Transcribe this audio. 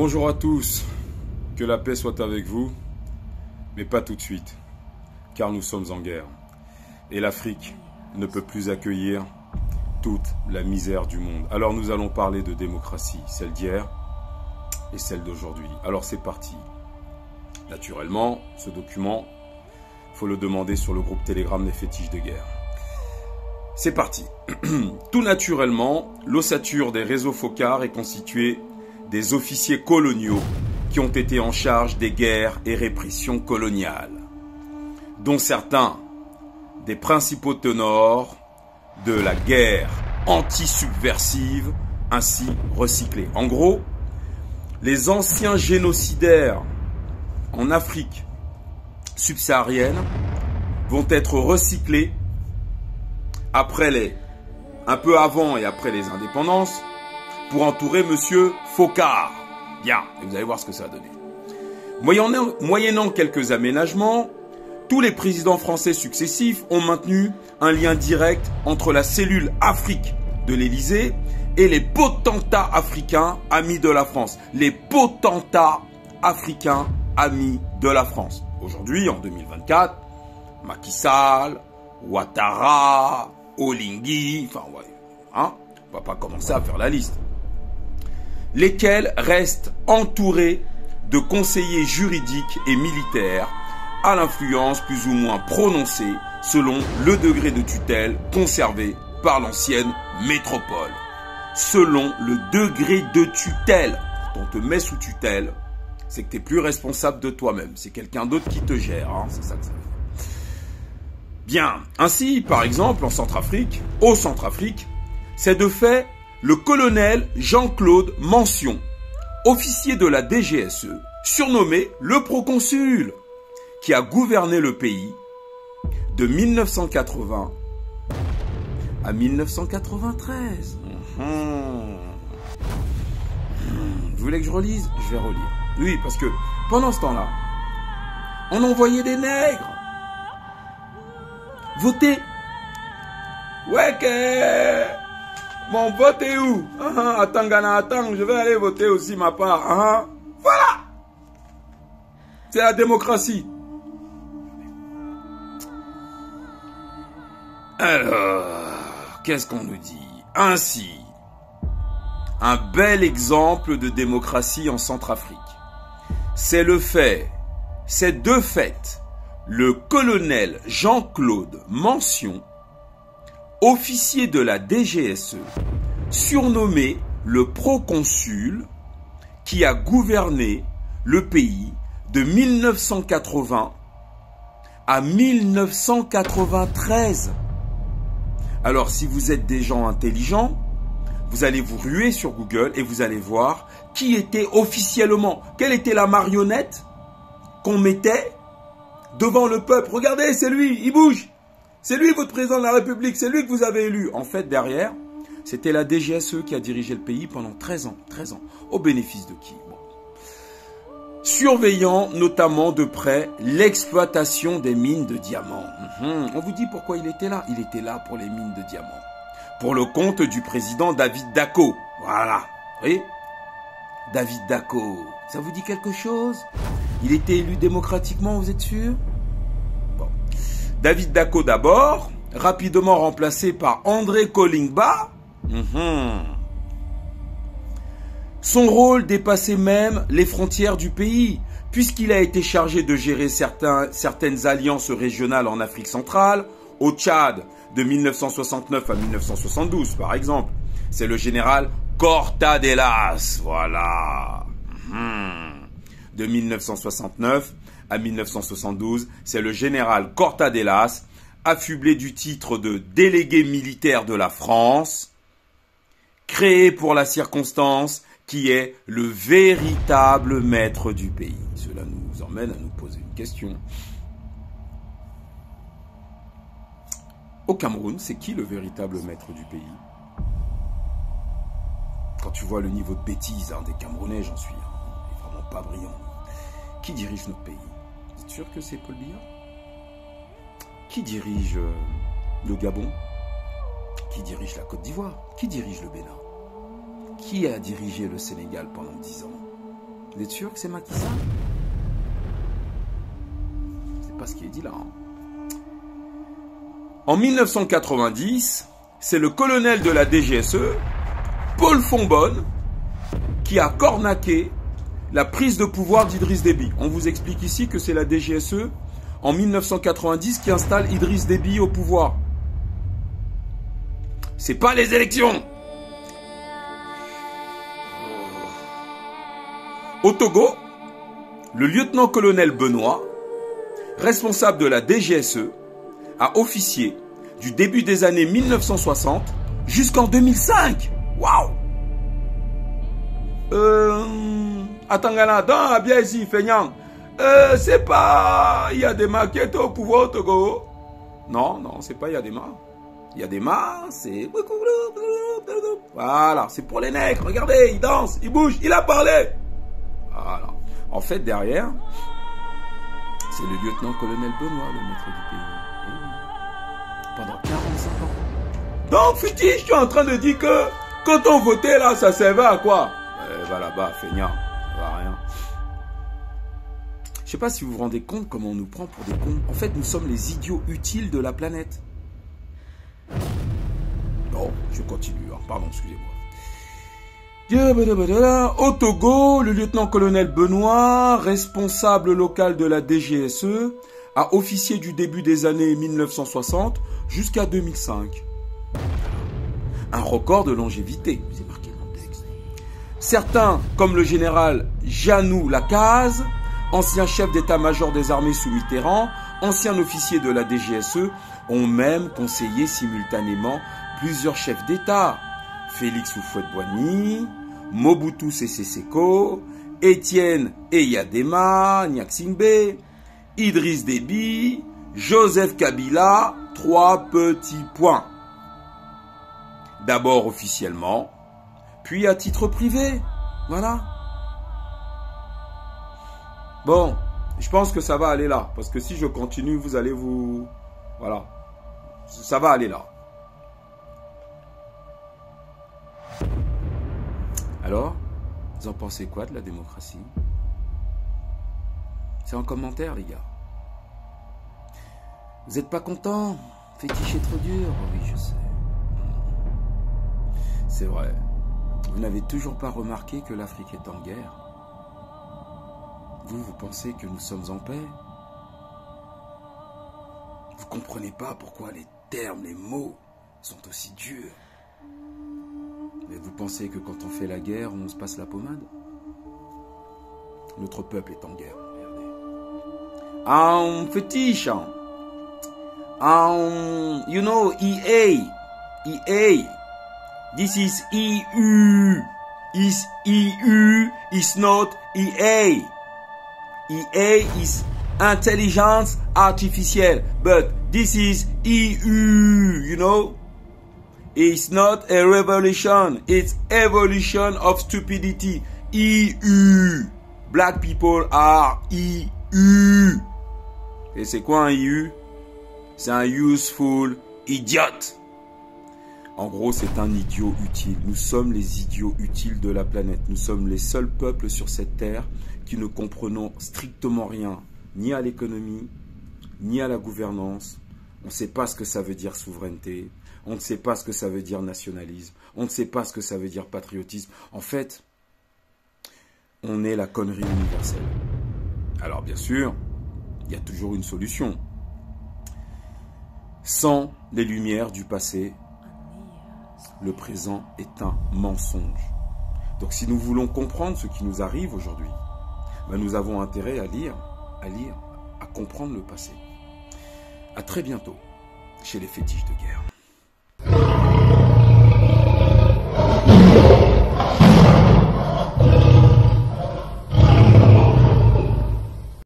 Bonjour à tous, que la paix soit avec vous, mais pas tout de suite, car nous sommes en guerre. Et l'Afrique ne peut plus accueillir toute la misère du monde. Alors nous allons parler de démocratie, celle d'hier et celle d'aujourd'hui. Alors c'est parti. Naturellement, ce document, il faut le demander sur le groupe Telegram des fétiches de guerre. C'est parti. Tout naturellement, l'ossature des réseaux focards est constituée des officiers coloniaux qui ont été en charge des guerres et répressions coloniales, dont certains des principaux ténors de la guerre anti-subversive ainsi recyclés. En gros, les anciens génocidaires en Afrique subsaharienne vont être recyclés un peu avant et après les indépendances pour entourer Monsieur Foccart. Bien, et vous allez voir ce que ça a donné. Moyennant quelques aménagements, tous les présidents français successifs ont maintenu un lien direct entre la cellule Afrique de l'Élysée et les potentats africains amis de la France. Les potentats africains amis de la France. Aujourd'hui, en 2024, Macky Sall, Ouattara, Oligui, enfin ouais, hein, on va pas commencer à faire la liste. Lesquels restent entourés de conseillers juridiques et militaires à l'influence plus ou moins prononcée selon le degré de tutelle conservé par l'ancienne métropole. Selon le degré de tutelle, quand on te met sous tutelle, c'est que tu n'es plus responsable de toi-même. C'est quelqu'un d'autre qui te gère, hein, c'est ça que ça veut dire. Bien, ainsi, par exemple, en Centrafrique, au Centrafrique, c'est de fait le colonel Jean-Claude Mention, officier de la DGSE, surnommé le proconsul, qui a gouverné le pays de 1980 à 1993. Vous voulez que je relise? Je vais relire. Oui, parce que pendant ce temps-là, on envoyait des nègres voter. Ouais, que... Mon vote est où? Attends, Ghana, attends, je vais aller voter aussi ma part. Voilà! C'est la démocratie. Alors, qu'est-ce qu'on nous dit? Ainsi, un bel exemple de démocratie en Centrafrique. C'est de fait, le colonel Jean-Claude Mention, officier de la DGSE, surnommé le proconsul, qui a gouverné le pays de 1980 à 1993. Alors, si vous êtes des gens intelligents, vous allez vous ruer sur Google et vous allez voir qui était officiellement, quelle était la marionnette qu'on mettait devant le peuple. Regardez, c'est lui, il bouge. C'est lui votre président de la République, c'est lui que vous avez élu. En fait, derrière, c'était la DGSE qui a dirigé le pays pendant 13 ans. Au bénéfice de qui? Bon. Surveillant notamment de près l'exploitation des mines de diamants. On vous dit pourquoi il était là. Il était là pour les mines de diamants. Pour le compte du président David Dacko. Voilà. Vous voyez? David Dacko. Ça vous dit quelque chose? Il était élu démocratiquement, vous êtes sûr? Bon. David Dacko d'abord, rapidement remplacé par André Kolingba. Son rôle dépassait même les frontières du pays, puisqu'il a été chargé de gérer certaines alliances régionales en Afrique centrale, au Tchad de 1969 à 1972 par exemple. C'est le général Cortadelas, voilà. De 1969 à 1972, c'est le général Cortadelas, affublé du titre de délégué militaire de la France, créé pour la circonstance, qui est le véritable maître du pays. Cela nous emmène à nous poser une question. Au Cameroun, c'est qui le véritable maître du pays? Quand tu vois le niveau de bêtise des Camerounais, j'en suis vraiment pas brillant. Qui dirige notre pays? Vous êtes sûr que c'est Paul Biya? Qui dirige le Gabon? Qui dirige la Côte d'Ivoire? Qui dirige le Bénin? Qui a dirigé le Sénégal pendant 10 ans? Vous êtes sûr que c'est Macky Sall? C'est pas ce qui est dit là. Hein. En 1990, c'est le colonel de la DGSE, Paul Fonbonne, qui a cornaqué la prise de pouvoir d'Idriss Déby. On vous explique ici que c'est la DGSE en 1990 qui installe Idriss Déby au pouvoir. C'est pas les élections. Au Togo, le lieutenant-colonel Benoît, responsable de la DGSE, a officié du début des années 1960 jusqu'en 2005. Waouh! Atangana, dans bien ici, Fenyang. C'est pas Yadema qui est au pouvoir au Togo. Non, non, c'est pas Yadema. Yadema, c'est... Voilà, c'est pour les nègres. Regardez, il danse, il bouge, il a parlé. Voilà. En fait, derrière, c'est le lieutenant-colonel Benoît, le maître du pays. Et oui. Pendant 45 ans. Donc, Futi, je suis en train de dire que quand on votait là, ça servait à quoi? Va là-bas, feignant. Ça va rien. Je sais pas si vous vous rendez compte comment on nous prend pour des cons. En fait, nous sommes les idiots utiles de la planète. Bon, je continue. Hein. Pardon, excusez-moi. Au Togo, le lieutenant-colonel Benoît, responsable local de la DGSE, a officié du début des années 1960 jusqu'à 2005. Un record de longévité. C'est marqué dans le texte. Certains, comme le général Janou Lacaze, ancien chef d'état-major des armées sous Mitterrand, ancien officier de la DGSE, ont même conseillé simultanément plusieurs chefs d'État. Félix Houphouët-Boigny, Mobutu Sese Seko, Étienne Eyadema Gnassingbé, Idriss Déby, Joseph Kabila, 3 petits points. D'abord officiellement, puis à titre privé. Voilà. Bon, je pense que ça va aller là. Parce que si je continue, vous allez vous... Voilà. Ça va aller là. Alors, vous en pensez quoi de la démocratie? C'est en commentaire, les gars. Vous n'êtes pas content? Fétiche est trop dur. Oui, je sais. C'est vrai. Vous n'avez toujours pas remarqué que l'Afrique est en guerre? Vous pensez que nous sommes en paix? Vous ne comprenez pas pourquoi les termes, les mots sont aussi durs? Mais vous pensez que quand on fait la guerre, on se passe la pommade? Notre peuple est en guerre, regardez. Fétiche. You know, EA. This is EU. Is EU is not EA. EA is intelligence artificielle. But this is EU, you know? It's not a revolution. It's evolution of stupidity. EU. Black people are EU. Et c'est quoi un EU? C'est un useful idiot. En gros, c'est un idiot utile. Nous sommes les idiots utiles de la planète. Nous sommes les seuls peuples sur cette terre qui ne comprenons strictement rien, ni à l'économie, ni à la gouvernance. On ne sait pas ce que ça veut dire souveraineté. On ne sait pas ce que ça veut dire nationalisme. On ne sait pas ce que ça veut dire patriotisme. En fait, on est la connerie universelle. Alors bien sûr, il y a toujours une solution. Sans les lumières du passé, le présent est un mensonge. Donc si nous voulons comprendre ce qui nous arrive aujourd'hui, ben nous avons intérêt à lire, à comprendre le passé. À très bientôt chez les fétiches de guerre.